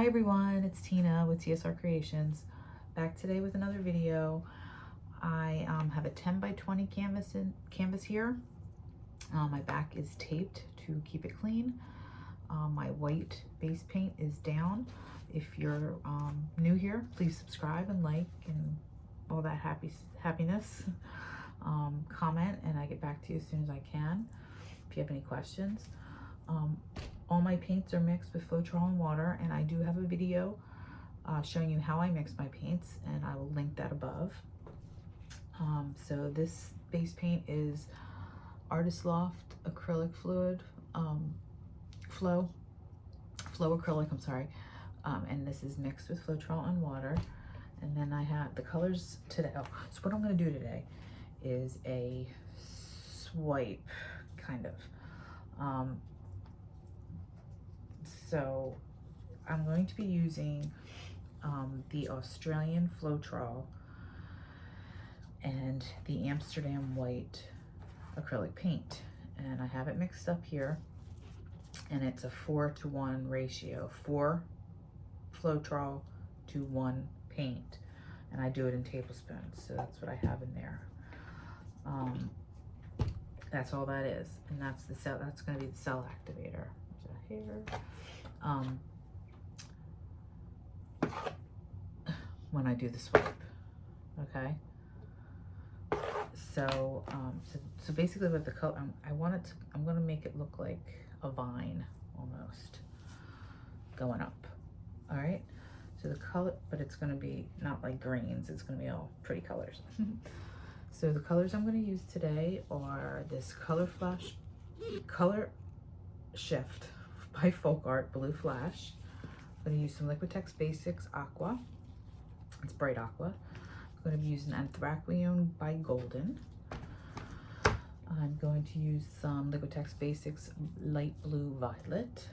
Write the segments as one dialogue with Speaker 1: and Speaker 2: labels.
Speaker 1: Hi everyone, it's Tina with TSR Creations. Back today with another video. I have a 10 by 20 canvas here. My back is taped to keep it clean. My white base paint is down. If you're new here, please subscribe and like and all that happiness. Comment and I get back to you as soon as I can if you have any questions. All my paints are mixed with Floetrol and water, and I do have a video showing you how I mix my paints, and I will link that above. So this base paint is Artist Loft acrylic fluid, flow acrylic, I'm sorry, and this is mixed with Floetrol and water. And then I have the colors today. Oh, so what I'm going to do today is a swipe, kind of. So I'm going to be using the Australian Floetrol and the Amsterdam white acrylic paint, and I have it mixed up here, and it's a 4:1 ratio, 4 Floetrol to 1 paint, and I do it in tablespoons, so that's what I have in there. That's all that is, and that's the cell. That's going to be the cell activator. There's a hair. When I do the swipe, okay. So so basically with the color, I'm going to make it look like a vine almost going up. All right. So the color, but it's going to be not like greens. It's going to be all pretty colors. So the colors I'm going to use today are this Color Shift by fluidart Blue Flash. I'm going to use some Liquitex Basics Aqua. It's bright aqua. I'm going to be using Acrylic by Golden. I'm going to use some Liquitex Basics Light Blue Violet.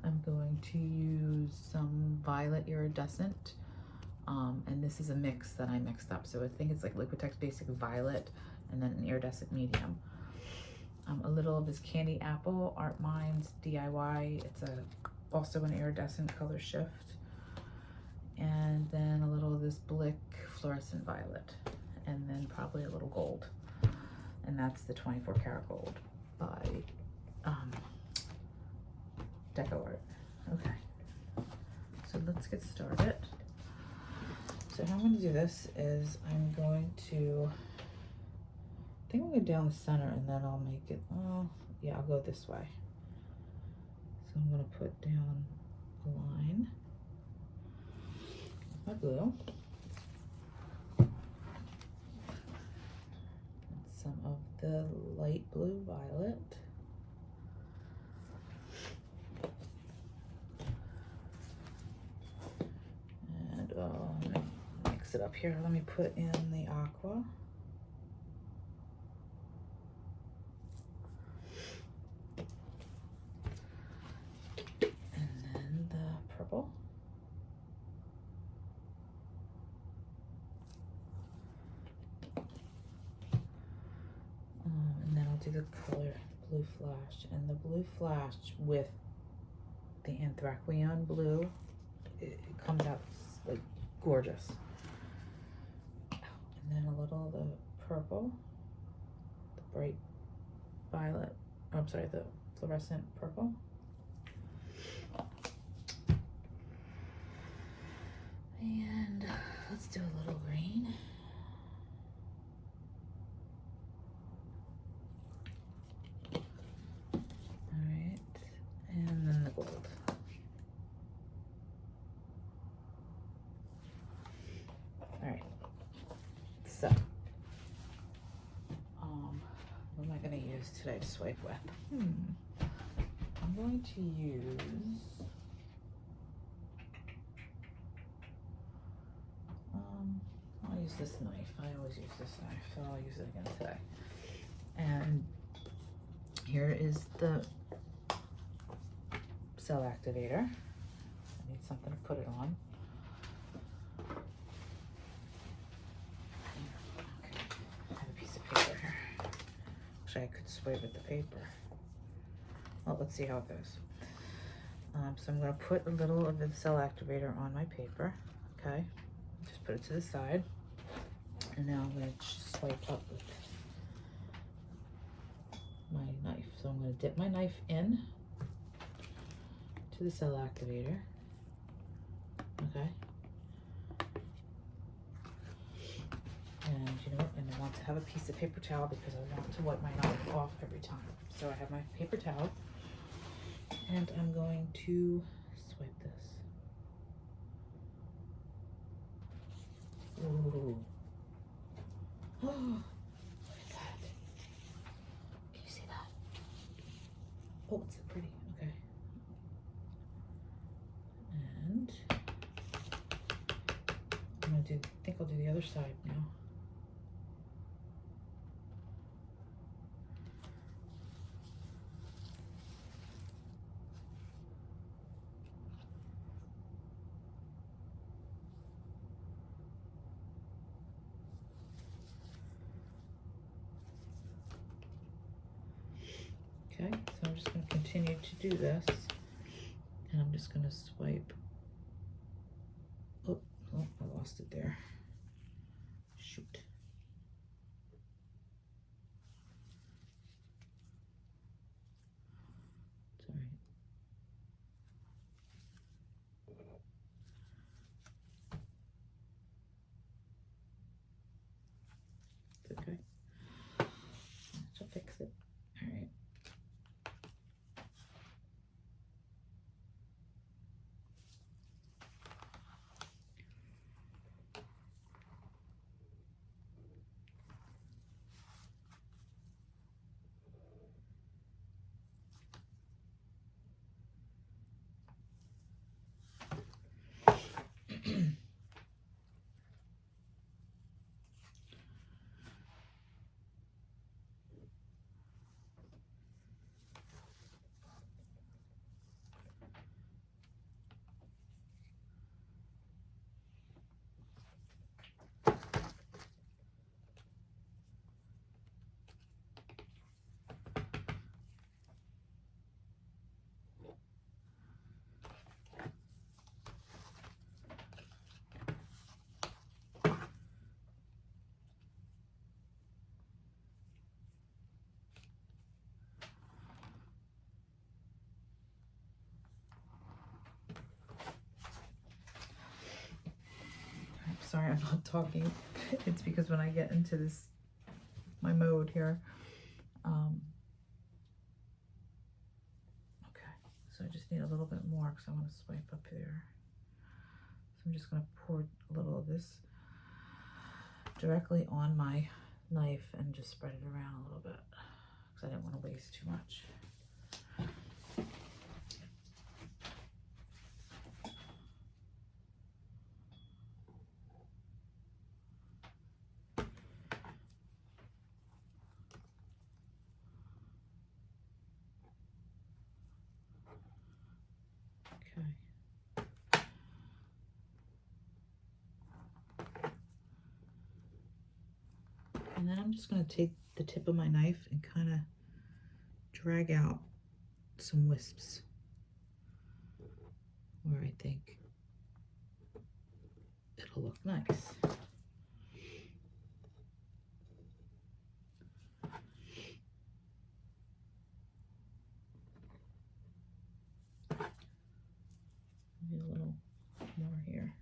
Speaker 1: I'm going to use some Violet Iridescent. And this is a mix that I mixed up. So I think it's like Liquitex Basic Violet and then an iridescent medium. A little of this Candy Apple Art Minds DIY. It's also an iridescent color shift. And then a little of this Blick Fluorescent Violet. And then probably a little gold. And that's the 24 karat gold by Deco Art. Okay. So let's get started. So how I'm going to do this is I'm going to, I think I'm going to go down the center and then I'll make it, oh, yeah, I'll go this way. So I'm going to put down a line with my glue. And some of the light blue violet. And let me mix it up here. Let me put in the aqua. Purple. And then I'll do the color Blue Flash, and the Blue Flash with the Acrylic blue, it comes out like gorgeous. And then a little of the purple, the bright violet, oh, I'm sorry, the fluorescent purple. And let's do a little green. All right, and then the gold. All right, so what am I going to use today to swipe with? I'm going to use I'll use this knife. I always use this knife, so I'll use it again today. And here is the cell activator. I need something to put it on. Okay, I have a piece of paper here. Actually, I could swipe with the paper. Well, let's see how it goes. So I'm going to put a little of the cell activator on my paper, okay? Just put it to the side. And now I'm going to swipe up with my knife. So I'm going to dip my knife in to the cell activator, okay? And you know what? And I want to have a piece of paper towel because I want to wipe my knife off every time. So I have my paper towel, and I'm going to swipe this. Ooh. Oh, look at that. Can you see that? Oh, it's so pretty. Okay. And I'm gonna do, I think I'll do the other side now. Okay, so I'm just going to continue to do this, and I'm just going to swipe. Oh, I lost it there. Shoot. Sorry. It's okay. I'll fix it. All right. Sorry, I'm not talking. It's because when I get into this, my mode here. Okay, so I just need a little bit more because I want to swipe up there. So I'm just going to pour a little of this directly on my knife and just spread it around a little bit because I didn't want to waste too much. And then I'm just going to take the tip of my knife and kind of drag out some wisps where I think it'll look nice. Maybe a little more here.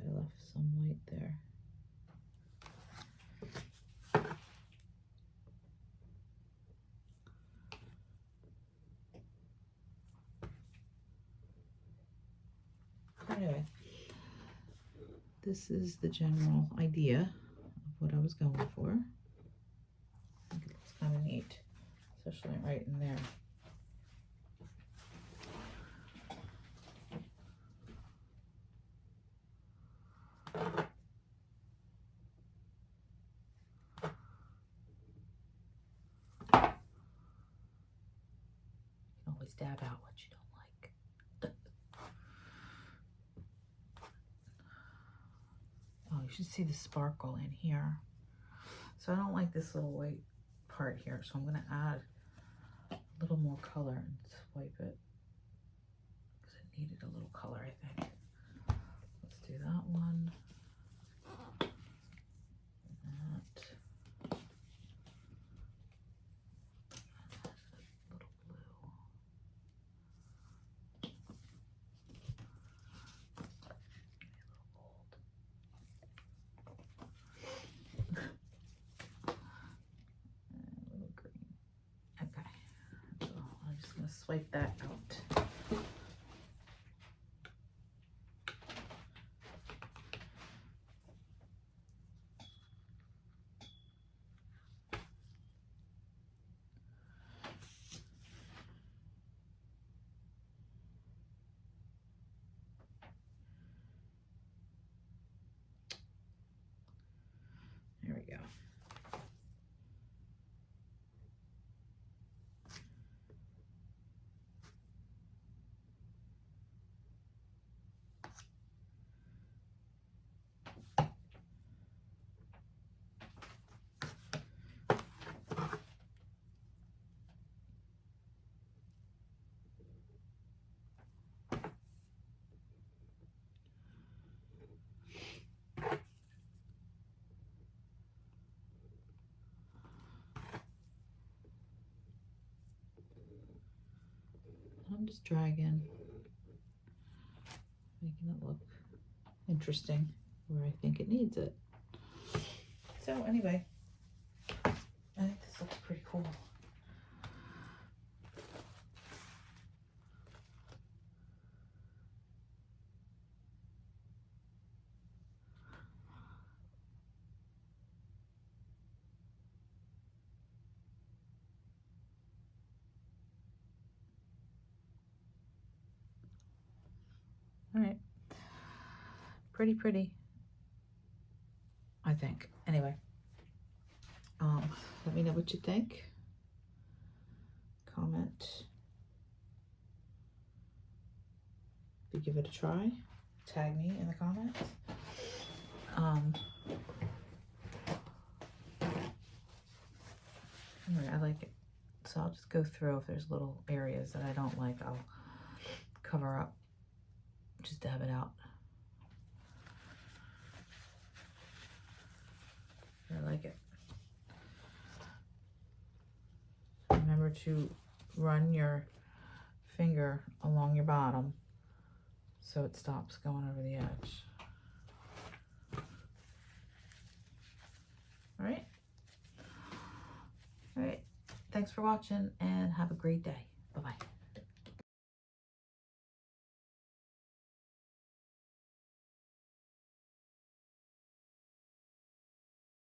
Speaker 1: I left some white there. Anyway, this is the general idea of what I was going for. I think it looks kind of neat, especially right in there. You can always dab out what you don't like. Oh, you should see the sparkle in here. So I don't like this little white part here, so I'm going to add a little more color and swipe it because it needed a little color, I think. Let's do that one. That. Little blue. Swipe that out. There we go. I'm just dragging, making it look interesting where I think it needs it. So anyway, I think this looks pretty cool. All right, pretty, I think. Anyway, let me know what you think. Comment. If you give it a try, tag me in the comments. Anyway, I like it. So I'll just go through. If there's little areas that I don't like, I'll cover up. Just dab it out. I like it. Remember to run your finger along your bottom so it stops going over the edge. All right. All right. Thanks for watching and have a great day. Bye-bye.